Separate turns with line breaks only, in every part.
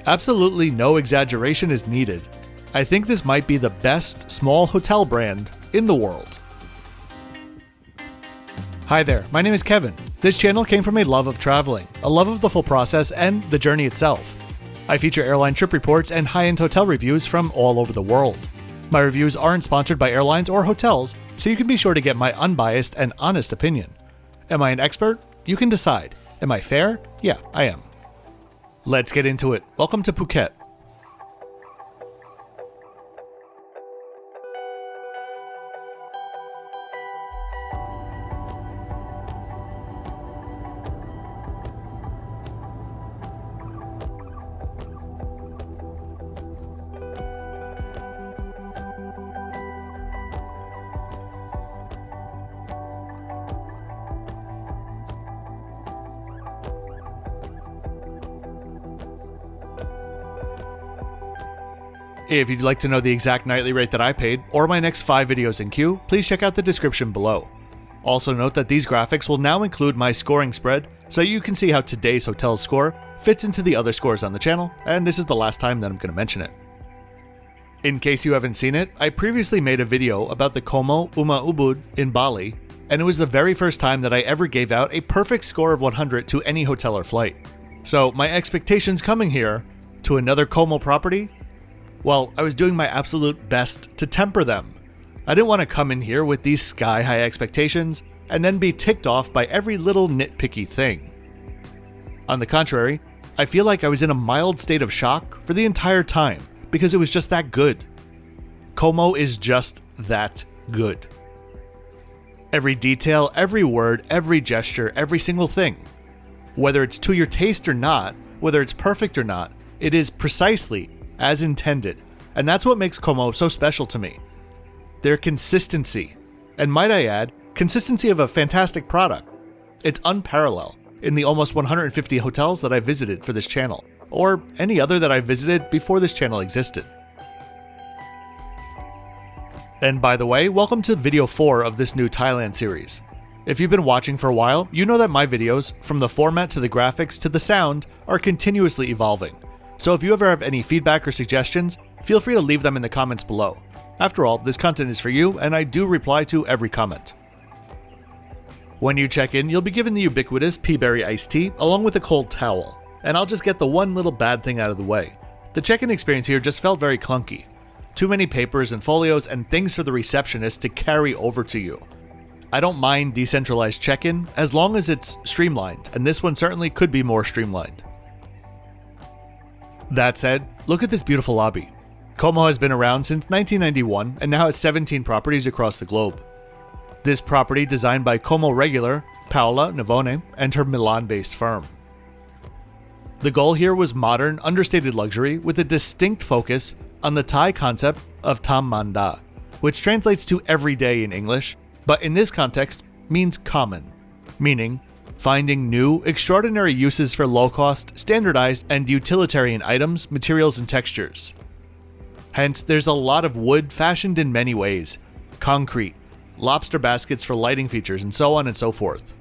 Absolutely no exaggeration is needed. I think this might be the best small hotel brand in the world. Hi there, my name is Kevin. This channel came from a love of traveling, a love of the full process and the journey itself. I feature airline trip reports and high-end hotel reviews from all over the world. My reviews aren't sponsored by airlines or hotels, so you can be sure to get my unbiased and honest opinion. Am I an expert? You can decide. Am I fair? Yeah, I am. Let's get into it. Welcome to Phuket. If you'd like to know the exact nightly rate that I paid, or my next 5 videos in queue, please check out the description below. Also note that these graphics will now include my scoring spread, so you can see how today's hotel's score fits into the other scores on the channel, and this is the last time that I'm going to mention it. In case you haven't seen it, I previously made a video about the COMO Ubud in Bali, and it was the very first time that I ever gave out a perfect score of 100 to any hotel or flight. So my expectations coming here to another COMO property, well, I was doing my absolute best to temper them. I didn't want to come in here with these sky-high expectations and then be ticked off by every little nitpicky thing. On the contrary, I feel like I was in a mild state of shock for the entire time because it was just that good. COMO is just that good. Every detail, every word, every gesture, every single thing. Whether it's to your taste or not, whether it's perfect or not, it is precisely as intended, and that's what makes COMO so special to me. Their consistency, and might I add, consistency of a fantastic product. It's unparalleled in the almost 150 hotels that I visited for this channel, or any other that I visited before this channel existed. And by the way, welcome to video 4 of this new Thailand series. If you've been watching for a while, you know that my videos, from the format to the graphics to the sound, are continuously evolving. So if you ever have any feedback or suggestions, feel free to leave them in the comments below. After all, this content is for you, and I do reply to every comment. When you check in, you'll be given the ubiquitous peaberry iced tea along with a cold towel. And I'll just get the one little bad thing out of the way. The check-in experience here just felt very clunky. Too many papers and folios and things for the receptionist to carry over to you. I don't mind decentralized check-in as long as it's streamlined, and this one certainly could be more streamlined. That said, look at this beautiful lobby. COMO has been around since 1991 and now has 17 properties across the globe. This property designed by COMO regular Paola Navone and her Milan-based firm. The goal here was modern, understated luxury with a distinct focus on the Thai concept of Tham Manda, which translates to everyday in English, but in this context means common, meaning finding new, extraordinary uses for low-cost, standardized, and utilitarian items, materials, and textures. Hence, there's a lot of wood fashioned in many ways, concrete, lobster baskets for lighting features, and so on and so forth.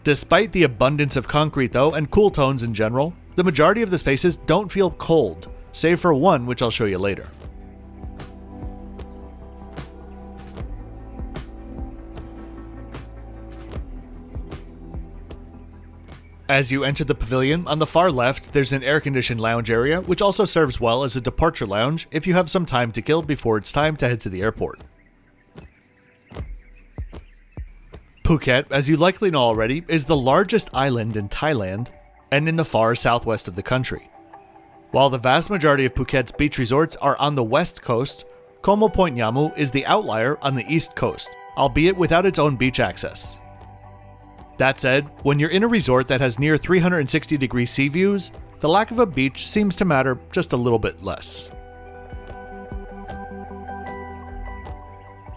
Despite the abundance of concrete though, and cool tones in general, the majority of the spaces don't feel cold, save for one which I'll show you later. As you enter the pavilion, on the far left, there's an air-conditioned lounge area, which also serves well as a departure lounge if you have some time to kill before it's time to head to the airport. Phuket, as you likely know already, is the largest island in Thailand and in the far southwest of the country. While the vast majority of Phuket's beach resorts are on the west coast, COMO Point Yamu is the outlier on the east coast, albeit without its own beach access. That said, when you're in a resort that has near 360-degree sea views, the lack of a beach seems to matter just a little bit less.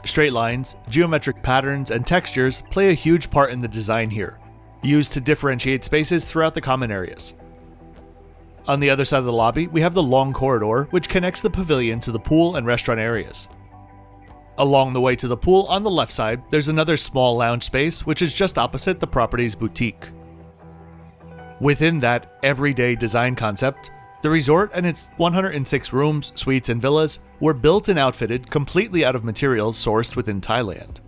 Straight lines, geometric patterns, and textures play a huge part in the design here, used to differentiate spaces throughout the common areas. On the other side of the lobby, we have the long corridor, which connects the pavilion to the pool and restaurant areas. Along the way to the pool on the left side, there's another small lounge space, which is just opposite the property's boutique. Within that everyday design concept, The resort and its 106 rooms, suites, and villas were built and outfitted completely out of materials sourced within Thailand.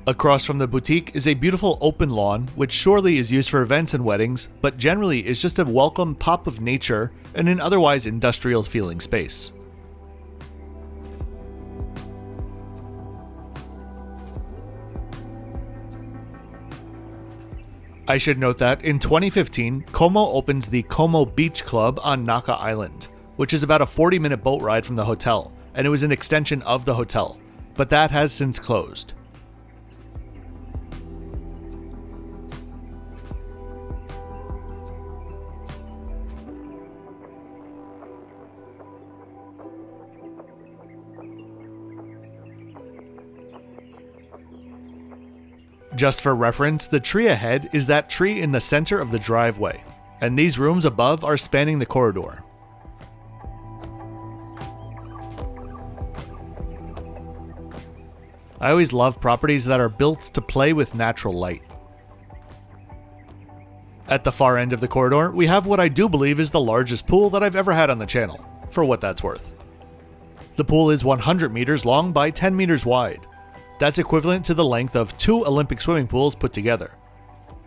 Across from the boutique is a beautiful open lawn, which surely is used for events and weddings, but generally is just a welcome pop of nature in an otherwise industrial feeling space. I should note that in 2015, COMO opened the COMO Beach Club on Naka Island, which is about a 40-minute boat ride from the hotel, and it was an extension of the hotel, but that has since closed. Just for reference, the tree ahead is that tree in the center of the driveway, and these rooms above are spanning the corridor. I always love properties that are built to play with natural light. At the far end of the corridor, we have what I do believe is the largest pool that I've ever had on the channel, for what that's worth. The pool is 100 meters long by 10 meters wide. That's equivalent to the length of 2 Olympic swimming pools put together.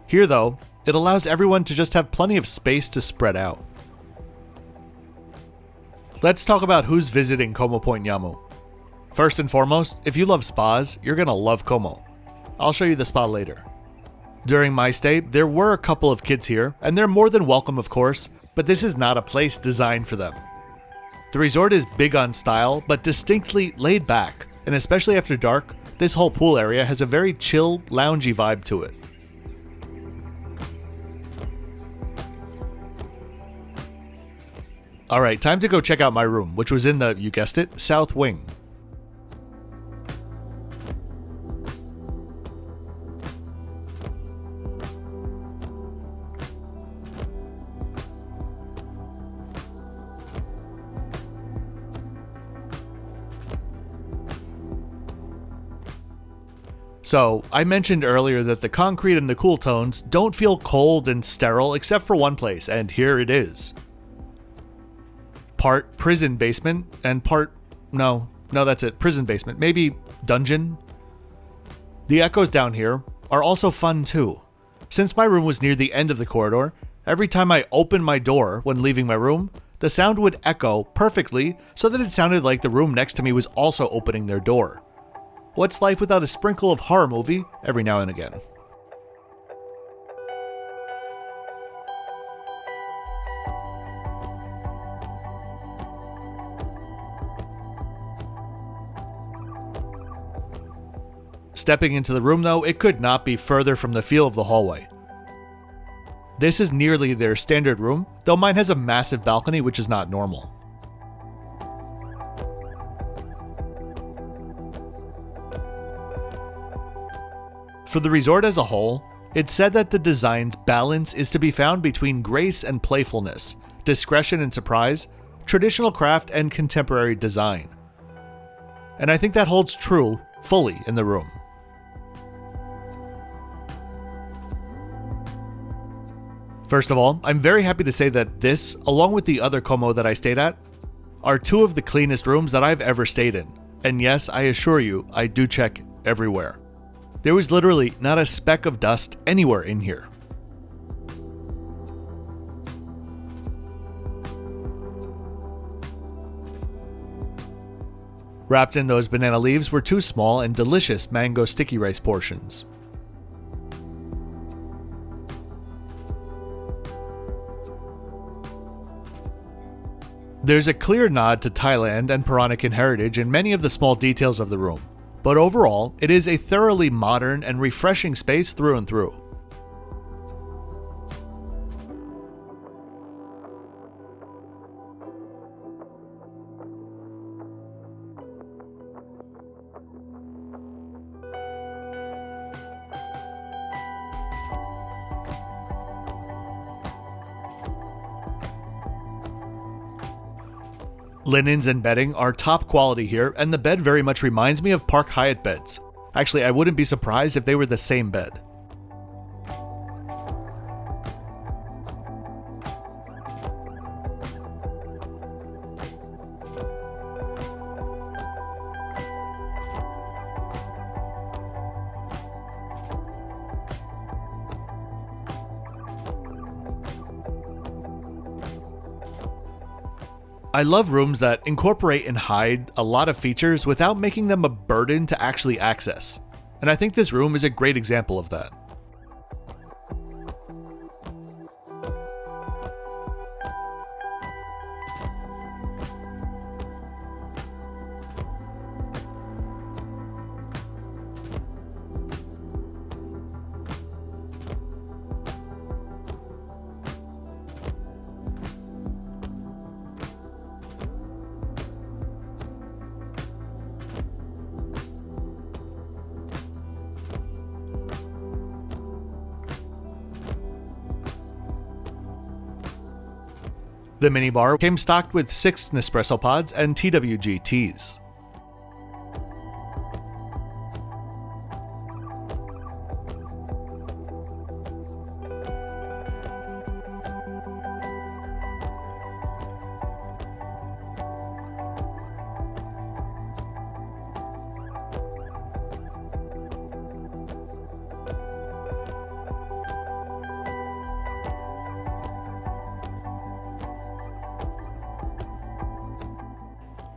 Here though, it allows everyone to just have plenty of space to spread out. Let's talk about who's visiting COMO Point Yamu. First and foremost, if you love spas, you're gonna love COMO. I'll show you the spa later. During my stay, there were a couple of kids here, and they're more than welcome of course, but this is not a place designed for them. The resort is big on style, but distinctly laid back, and especially after dark, this whole pool area has a very chill, loungy vibe to it. Alright, time to go check out my room, which was in the, you guessed it, south wing. So, I mentioned earlier that the concrete and the cool tones don't feel cold and sterile except for one place, and here it is. Part prison basement, and part... no, that's it, prison basement, maybe dungeon? The echoes down here are also fun too. Since my room was near the end of the corridor, every time I opened my door when leaving my room, the sound would echo perfectly so that it sounded like the room next to me was also opening their door. What's life without a sprinkle of horror movie every now and again? Stepping into the room though, it could not be further from the feel of the hallway. This is nearly their standard room, though mine has a massive balcony which is not normal. For the resort as a whole, it's said that the design's balance is to be found between grace and playfulness, discretion and surprise, traditional craft and contemporary design. And I think that holds true fully in the room. First of all, I'm very happy to say that this, along with the other COMO that I stayed at, are 2 of the cleanest rooms that I've ever stayed in. And yes, I assure you, I do check everywhere. There was literally not a speck of dust anywhere in here. Wrapped in those banana leaves were 2 small and delicious mango sticky rice portions. There's a clear nod to Thailand and Peranakan heritage in many of the small details of the room. But overall, it is a thoroughly modern and refreshing space through and through. Linens and bedding are top quality here, and the bed very much reminds me of Park Hyatt beds. Actually, I wouldn't be surprised if they were the same bed. I love rooms that incorporate and hide a lot of features without making them a burden to actually access, and I think this room is a great example of that. The minibar came stocked with 6 Nespresso pods and TWG teas.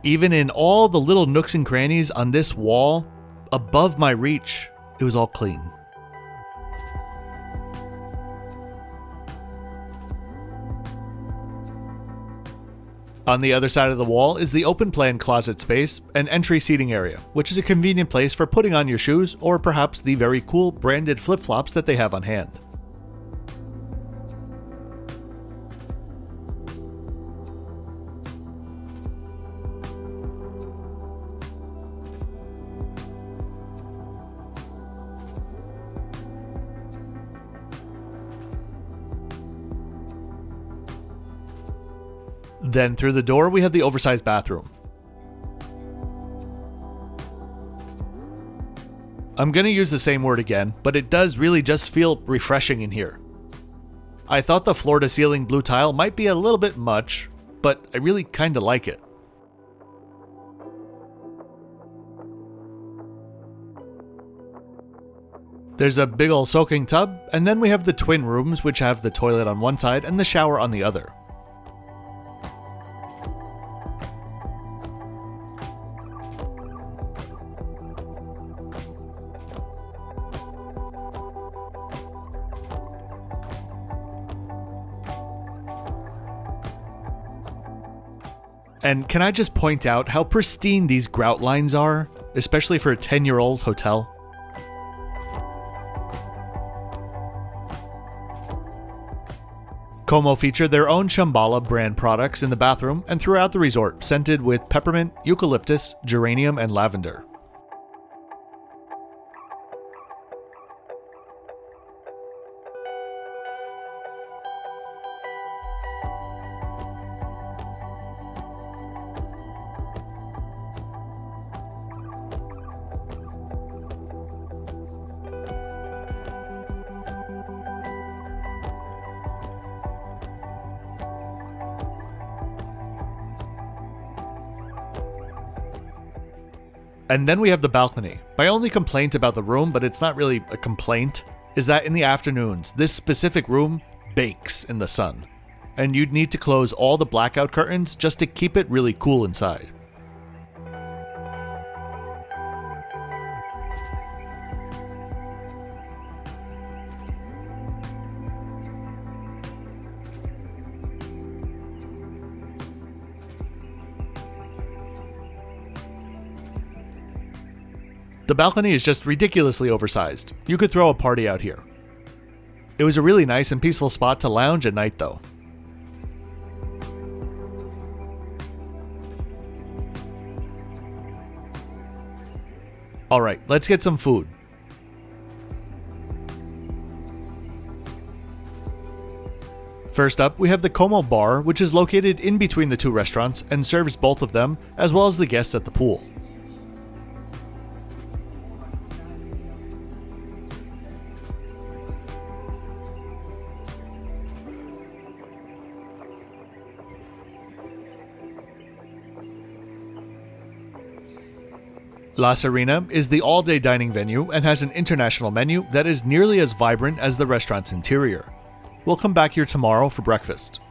Even in all the little nooks and crannies on this wall, above my reach, it was all clean. On the other side of the wall is the open plan closet space and entry seating area, which is a convenient place for putting on your shoes or perhaps the very cool branded flip-flops that they have on hand. Then through the door we have the oversized bathroom. I'm gonna use the same word again, but it does really just feel refreshing in here. I thought the floor to ceiling blue tile might be a little bit much, but I really kinda like it. There's a big ol' soaking tub, and then we have the twin rooms which have the toilet on one side and the shower on the other. And can I just point out how pristine these grout lines are, especially for a 10-year-old hotel? COMO featured their own Shambhala brand products in the bathroom and throughout the resort, scented with peppermint, eucalyptus, geranium, and lavender. And then we have the balcony. My only complaint about the room, but it's not really a complaint, is that in the afternoons, this specific room bakes in the sun. And you'd need to close all the blackout curtains just to keep it really cool inside. The balcony is just ridiculously oversized. You could throw a party out here. It was a really nice and peaceful spot to lounge at night though. Alright, let's get some food. First up, we have the COMO bar, which is located in between the two restaurants and serves both of them, as well as the guests at the pool. La Sirena is the all-day dining venue and has an international menu that is nearly as vibrant as the restaurant's interior. We'll come back here tomorrow for breakfast.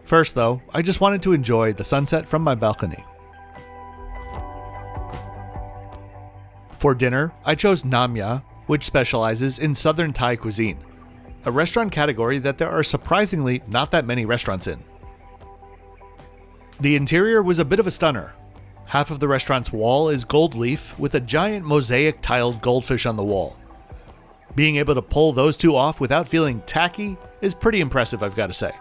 First though, I just wanted to enjoy the sunset from my balcony. For dinner, I chose Nahmyaa, which specializes in Southern Thai cuisine, a restaurant category that there are surprisingly not that many restaurants in. The interior was a bit of a stunner. Half of the restaurant's wall is gold leaf with a giant mosaic tiled goldfish on the wall. Being able to pull those two off without feeling tacky is pretty impressive, I've got to say.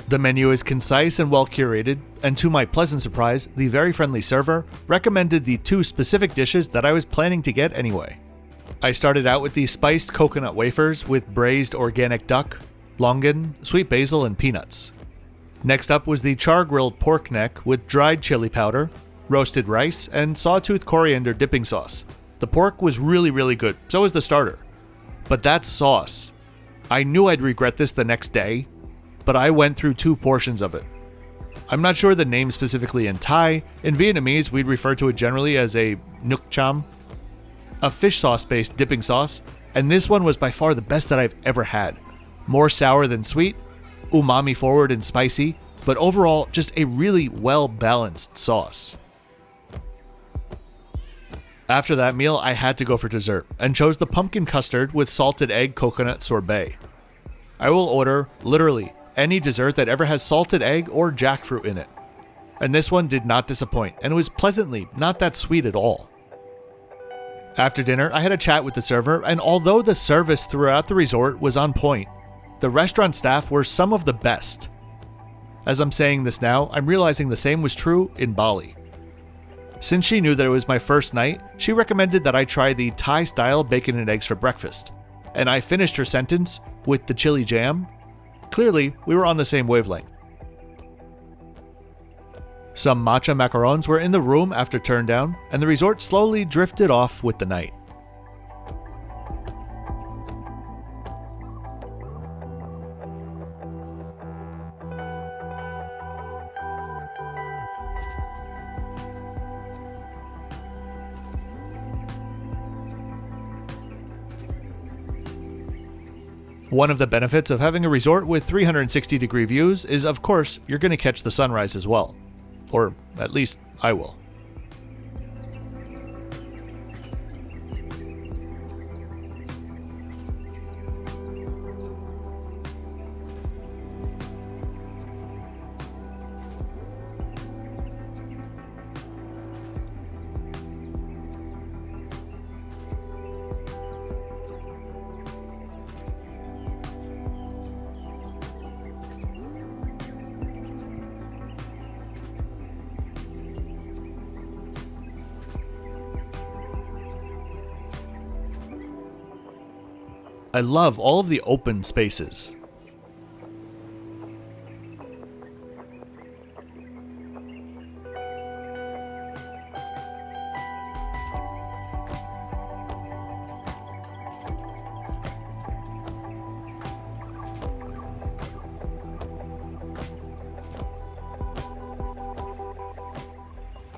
The menu is concise and well curated, and to my pleasant surprise, the very friendly server recommended the two specific dishes that I was planning to get anyway. I started out with the spiced coconut wafers with braised organic duck, longan, sweet basil, and peanuts. Next up was the char-grilled pork neck with dried chili powder, roasted rice, and sawtooth coriander dipping sauce. The pork was really good, so was the starter. But that sauce, I knew I'd regret this the next day, but I went through 2 portions of it. I'm not sure the name specifically in Thai. In Vietnamese, we'd refer to it generally as a nuoc cham, a fish sauce-based dipping sauce, and this one was by far the best that I've ever had. More sour than sweet, umami forward and spicy, but overall just a really well-balanced sauce. After that meal, I had to go for dessert, and chose the pumpkin custard with salted egg coconut sorbet. I will order, literally, any dessert that ever has salted egg or jackfruit in it. And this one did not disappoint, and it was pleasantly not that sweet at all. After dinner, I had a chat with the server, and although the service throughout the resort was on point, the restaurant staff were some of the best. As I'm saying this now, I'm realizing the same was true in Bali. Since she knew that it was my first night, she recommended that I try the Thai-style bacon and eggs for breakfast, and I finished her sentence with the chili jam. Clearly, we were on the same wavelength. Some matcha macarons were in the room after turndown, and the resort slowly drifted off with the night. One of the benefits of having a resort with 360-degree views is, of course, you're going to catch the sunrise as well. Or at least I will. I love all of the open spaces.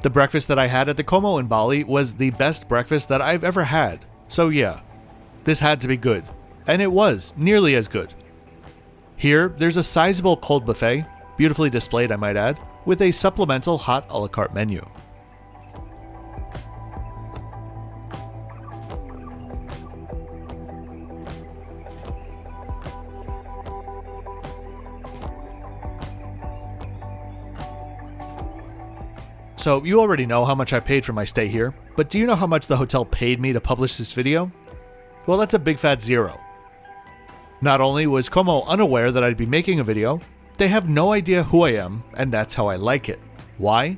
The breakfast that I had at the COMO in Bali was the best breakfast that I've ever had. So yeah, this had to be good. And it was nearly as good. Here, there's a sizable cold buffet, beautifully displayed I might add, with a supplemental hot a la carte menu. So you already know how much I paid for my stay here, but do you know how much the hotel paid me to publish this video? Well, that's a big fat zero. Not only was COMO unaware that I'd be making a video, they have no idea who I am, and that's how I like it. Why?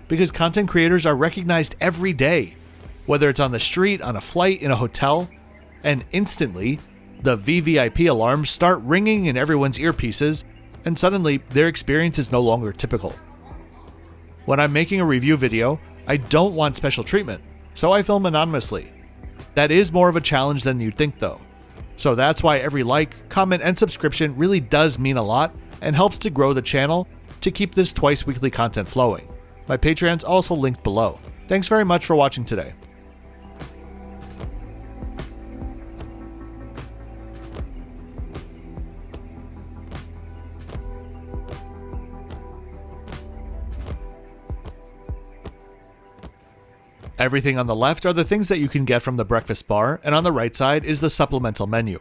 Because content creators are recognized every day, whether it's on the street, on a flight, in a hotel, and instantly, the VVIP alarms start ringing in everyone's earpieces, and suddenly their experience is no longer typical. When I'm making a review video, I don't want special treatment, so I film anonymously. That is more of a challenge than you'd think though. So that's why every like, comment, and subscription really does mean a lot and helps to grow the channel to keep this twice weekly content flowing. My Patreon's also linked below. Thanks very much for watching today. Everything on the left are the things that you can get from the breakfast bar, and on the right side is the supplemental menu.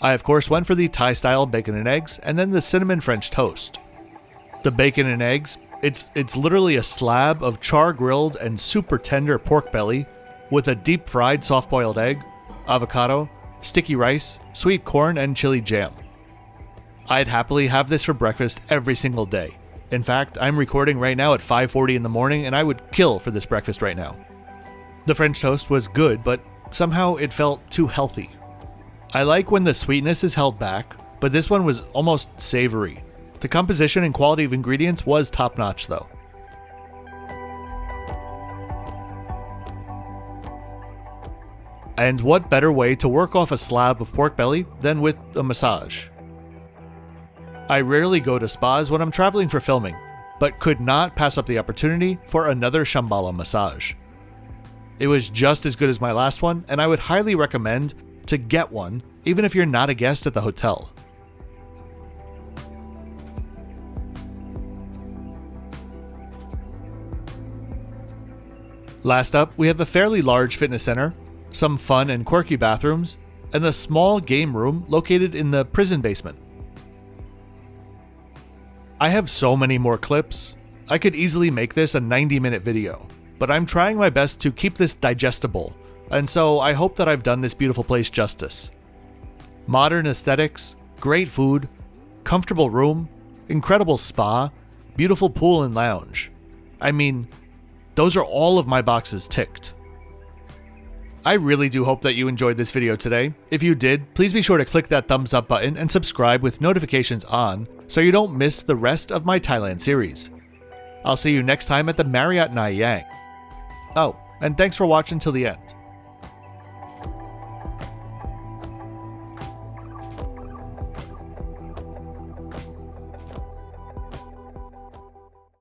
I of course went for the Thai-style bacon and eggs, and then the cinnamon French toast. The bacon and eggs, it's literally a slab of char-grilled and super tender pork belly with a deep-fried soft-boiled egg, avocado, sticky rice, sweet corn, and chili jam. I'd happily have this for breakfast every single day. In fact, I'm recording right now at 5:40 in the morning, and I would kill for this breakfast right now. The French toast was good, but somehow it felt too healthy. I like when the sweetness is held back, but this one was almost savory. The composition and quality of ingredients was top-notch though. And what better way to work off a slab of pork belly than with a massage? I rarely go to spas when I'm traveling for filming, but could not pass up the opportunity for another Shambhala massage. It was just as good as my last one, and I would highly recommend to get one, even if you're not a guest at the hotel. Last up, we have a fairly large fitness center, some fun and quirky bathrooms, and a small game room located in the prison basement. I have so many more clips. I could easily make this a 90-minute video, but I'm trying my best to keep this digestible, and so I hope that I've done this beautiful place justice. Modern aesthetics, great food, comfortable room, incredible spa, beautiful pool and lounge. I mean, those are all of my boxes ticked. I really do hope that you enjoyed this video today. If you did, please be sure to click that thumbs up button and subscribe with notifications on so you don't miss the rest of my Thailand series. I'll see you next time at the Marriott Nai Yang. Oh, and thanks for watching till the end.